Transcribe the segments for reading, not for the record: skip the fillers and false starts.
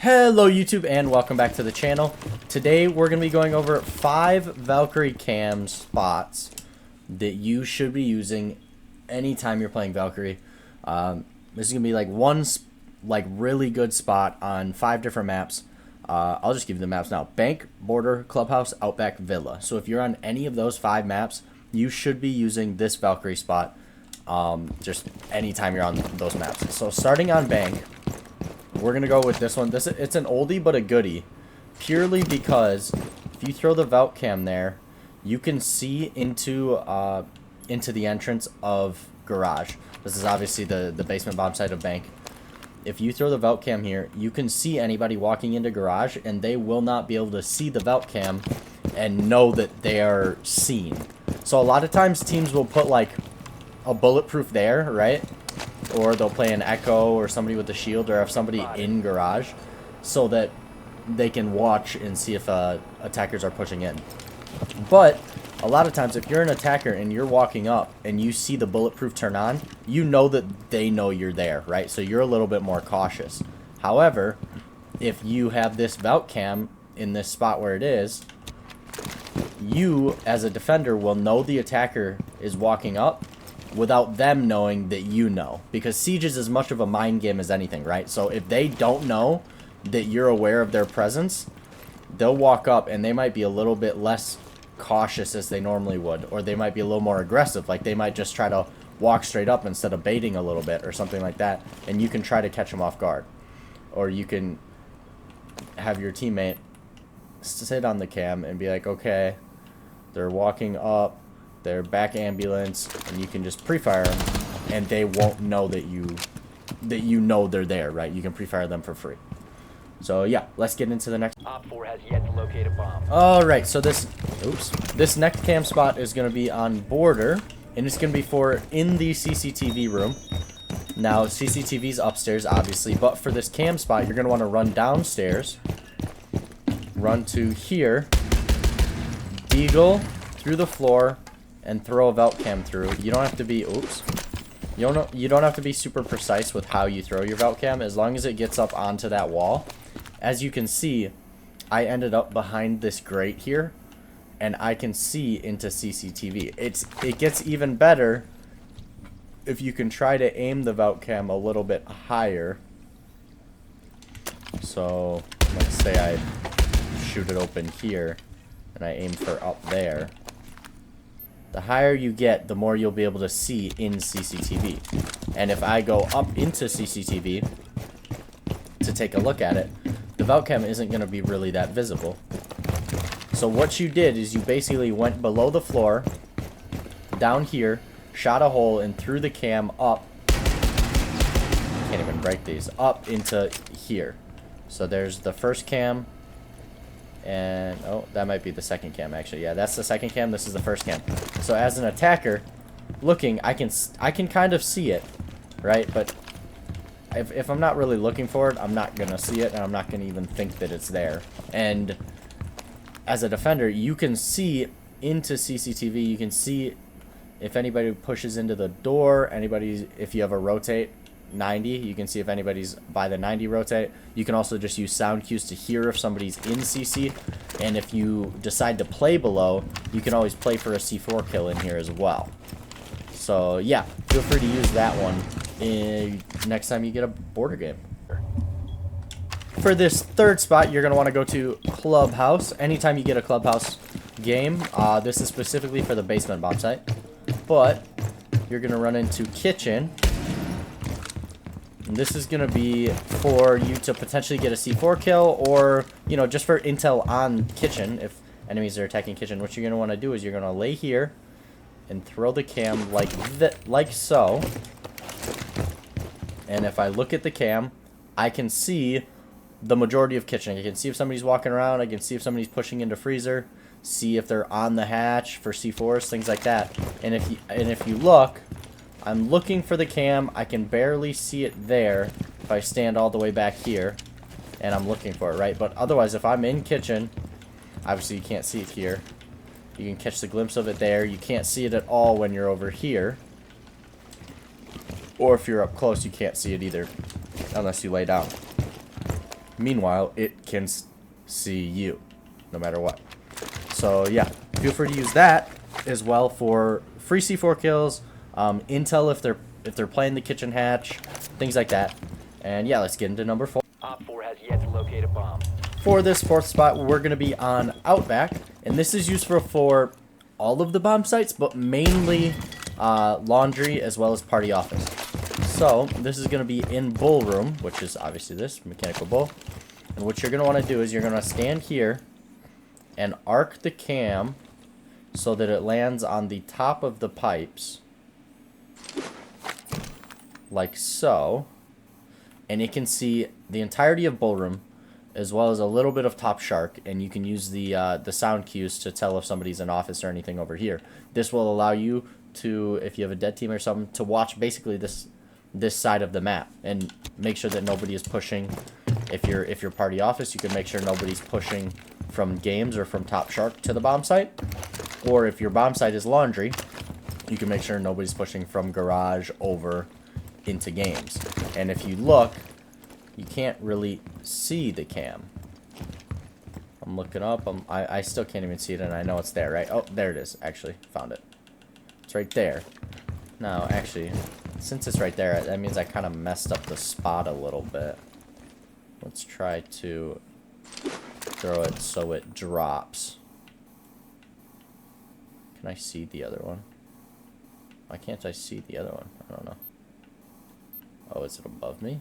Hello YouTube and welcome back to the channel. Today we're going to be going over 5 Valkyrie cam spots that you should be using anytime you're playing Valkyrie. This is going to be like one really good spot on 5 different maps. I'll just give you the maps now. Bank, Border, Clubhouse, Outback, Villa. So if you're on any of those 5 maps, you should be using this Valkyrie spot just anytime you're on those maps. So starting on Bank, we're going to go with this one. It's an oldie but a goodie. Purely because if you throw the Valk cam there, you can see into the entrance of Garage. This is obviously the basement bomb site of Bank. If you throw the Valk cam here, you can see anybody walking into Garage, and they will not be able to see the Valk cam and know that they are seen. So a lot of times teams will put like a bulletproof there, right? Or they'll play an Echo or somebody with a shield, or have somebody in Garage so that they can watch and see if attackers are pushing in. But a lot of times if you're an attacker and you're walking up and you see the bulletproof turn on, you know that they know you're there, right? So you're a little bit more cautious. However, if you have this Valk cam in this spot where it is, you as a defender will know the attacker is walking up without them knowing that you know, because Siege is as much of a mind game as anything, right? So if they don't know that you're aware of their presence, they'll walk up and they might be a little bit less cautious as they normally would, or they might be a little more aggressive, like they might just try to walk straight up instead of baiting a little bit or something like that, and you can try to catch them off guard. Or you can have your teammate sit on the cam and be like, okay, they're walking up, they're back ambulance, and you can just pre-fire them and they won't know that you know they're there, right? You can pre-fire them for free. So yeah, let's get into the next. Op 4 has yet to locate a bomb. Alright, so this next cam spot is going to be on Border, and it's going to be for in the CCTV room. Now CCTV's upstairs obviously, but for this cam spot you're going to want to run downstairs, run to here, deagle through the floor, and throw a Valk cam through. You don't have to be you don't have to be super precise with how you throw your Valk cam, as long as it gets up onto that wall. As you can see, I ended up behind this grate here, and I can see into CCTV. It gets even better if you can try to aim the Valk cam a little bit higher. So let's say I shoot it open here and I aim for up there. The higher you get, the more you'll be able to see in CCTV. And if I go up into CCTV to take a look at it, the Valk cam isn't going to be really that visible. So what you did is you basically went below the floor, down here, shot a hole, and threw the cam up. Can't even break these. Up into here. So there's the first cam. And oh, that might be the second cam actually. Yeah, that's the second cam, this is the first cam. So as an attacker looking, I can kind of see it, right? But if I'm not really looking for it, I'm not gonna see it, and I'm not gonna even think that it's there. And as a defender, you can see into CCTV, you can see if anybody pushes into the door, if you have a rotate 90, you can see if anybody's by the 90 rotate. You can also just use sound cues to hear if somebody's in CC, and if you decide to play below, you can always play for a C4 kill in here as well. So yeah, feel free to use that one next time you get a Border game. For this third spot, you're going to want to go to Clubhouse. Anytime you get a Clubhouse game, this is specifically for the basement bomb site, but you're going to run into Kitchen. This is going to be for you to potentially get a C4 kill, or, you know, just for intel on Kitchen. If enemies are attacking Kitchen, what you're going to want to do is you're going to lay here and throw the cam like so. And if I look at the cam, I can see the majority of Kitchen. I can see if somebody's walking around. I can see if somebody's pushing into freezer. See if they're on the hatch for C4s, things like that. And if you look, I'm looking for the cam. I can barely see it there if I stand all the way back here and I'm looking for it, right? But otherwise, if I'm in Kitchen, obviously you can't see it here. You can catch the glimpse of it there. You can't see it at all when you're over here. Or if you're up close, you can't see it either, unless you lay down. Meanwhile, it can see you, no matter what. So yeah, feel free to use that as well for free C4 kills, intel if they're playing the kitchen hatch, things like that. And yeah, let's get into number 4. Op 4 has yet to locate a bomb. For this 4th spot, we're going to be on Outback, and this is used for all of the bomb sites, but mainly laundry as well as party office. So this is going to be in bull room, which is obviously this mechanical bull. And what you're going to want to do is you're going to stand here and arc the cam so that it lands on the top of the pipes, like so, and it can see the entirety of bull room as well as a little bit of top shark, and you can use the sound cues to tell if somebody's in office or anything over here. This will allow you to, if you have a dead team or something, to watch basically this side of the map and make sure that nobody is pushing. If you're party office, you can make sure nobody's pushing from games or from top shark to the bomb site. Or if your bomb site is laundry, you can make sure nobody's pushing from garage over into games. And if you look, you can't really see the cam. I'm looking up. I still can't even see it, and I know it's there, right? Oh, there it is. Actually, found it. It's right there. Now, actually, since it's right there, that means I kind of messed up the spot a little bit. Let's try to throw it so it drops. Can I see the other one? Why can't I see the other one? I don't know. Oh, is it above me?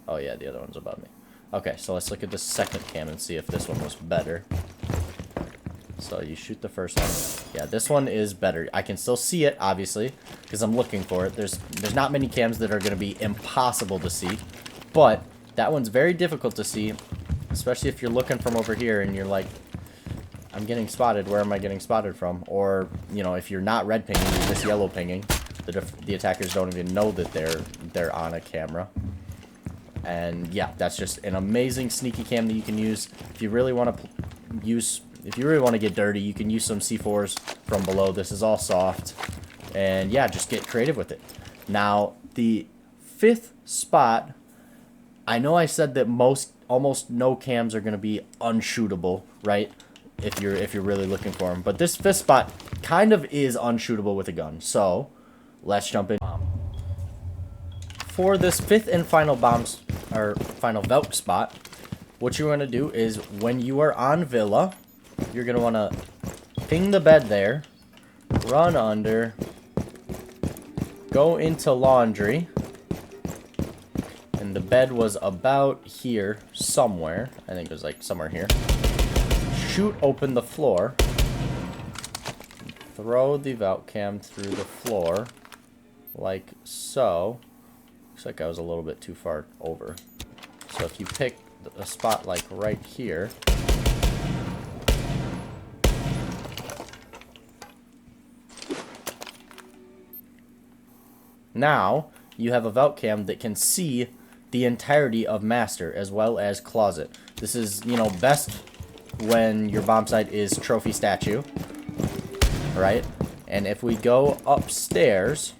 Oh yeah, the other one's above me. Okay, so let's look at the second cam and see if this one was better. So you shoot the first one. Yeah, this one is better. I can still see it, obviously, because I'm looking for it. There's not many cams that are going to be impossible to see, but that one's very difficult to see, especially if you're looking from over here and you're like, I'm getting spotted. Where am I getting spotted from? Or, you know, if you're not red pinging, you're just yellow pinging. The attackers don't even know that they're on a camera. And yeah, that's just an amazing sneaky cam that you can use if you really want to if you really want to get dirty. You can use some C4s from below. This is all soft, and yeah, just get creative with it. Now, the 5th spot, I know I said that almost no cams are going to be unshootable, right? If you're really looking for them, but this 5th spot kind of is unshootable with a gun. So let's jump in. For this 5th and final final Valk spot, what you want to do is when you are on Villa, you're going to want to ping the bed there, run under, go into laundry, and the bed was about here somewhere. I think it was like somewhere here. Shoot open the floor, throw the Valk cam through the floor, like so. Looks like I was a little bit too far over. So if you pick a spot like right here, now you have a Valk cam that can see the entirety of master as well as closet. This is, you know, best when your bomb site is trophy statue, right? And if we go upstairs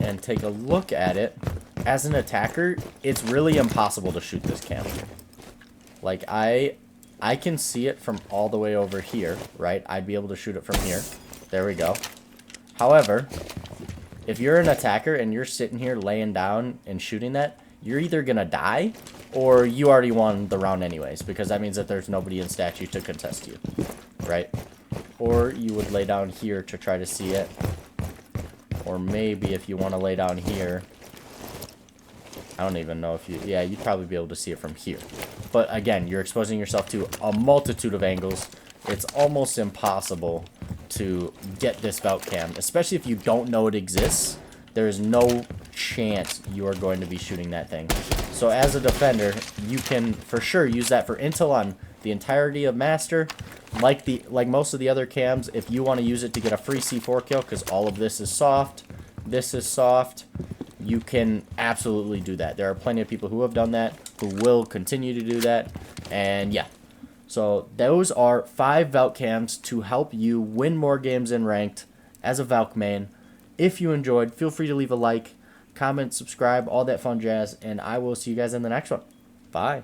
and take a look at it, as an attacker, it's really impossible to shoot this cam. Like, I can see it from all the way over here, right? I'd be able to shoot it from here. There we go. However, if you're an attacker and you're sitting here laying down and shooting that, you're either gonna die or you already won the round anyways, because that means that there's nobody in statue to contest you, right? Or you would lay down here to try to see it. Or maybe if you want to lay down here, I don't even know if you, yeah, you'd probably be able to see it from here. But again, you're exposing yourself to a multitude of angles. It's almost impossible to get this Valk cam, especially if you don't know it exists. There is no chance you are going to be shooting that thing. So as a defender, you can for sure use that for intel on the entirety of master. Like most of the other cams, if you want to use it to get a free C4 kill, because all of this is soft, you can absolutely do that. There are plenty of people who have done that, who will continue to do that, and yeah. So those are 5 Valk cams to help you win more games in ranked as a Valk main. If you enjoyed, feel free to leave a like, comment, subscribe, all that fun jazz, and I will see you guys in the next one. Bye.